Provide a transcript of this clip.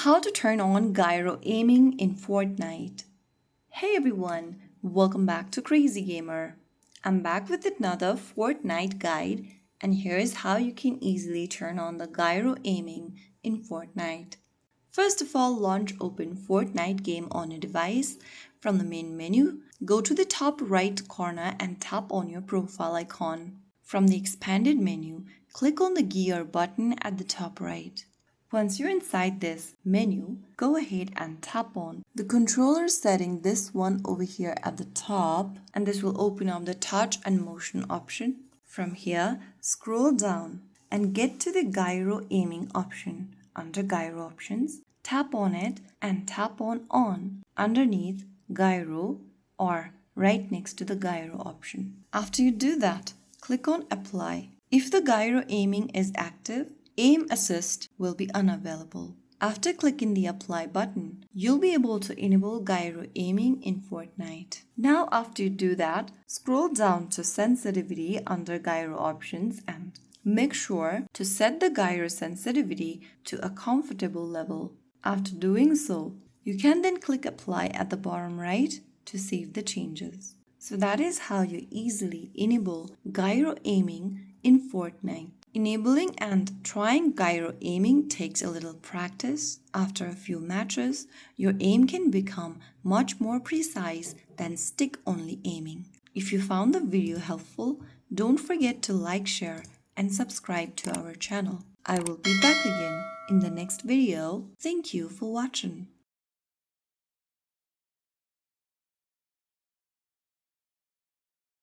How to turn on gyro aiming in Fortnite. Hey everyone, welcome back to Crazy Gamer. I'm back with another Fortnite guide, and here's how you can easily turn on the gyro aiming in Fortnite. First of all, launch open Fortnite game on your device. From the main menu, go to the top right corner and tap on your profile icon. From the expanded menu, click on the gear button at the top right. Once you're inside this menu, go ahead and tap on the controller setting, this one over here at the top, and this will open up the touch and motion option. From here, scroll down and get to the gyro aiming option. Under gyro options, tap on it and tap on underneath gyro or right next to the gyro option. After you do that, click on apply. If the gyro aiming is active, aim assist will be unavailable. After clicking the apply button, you'll be able to enable gyro aiming in Fortnite. Now after you do that, scroll down to sensitivity under gyro options and make sure to set the gyro sensitivity to a comfortable level. After doing so, you can then click apply at the bottom right to save the changes. So that is how you easily enable gyro aiming in Fortnite. Enabling and trying gyro aiming takes a little practice. After a few matches, your aim can become much more precise than stick-only aiming. If you found the video helpful, don't forget to like, share, and subscribe to our channel. I will be back again in the next video. Thank you for watching.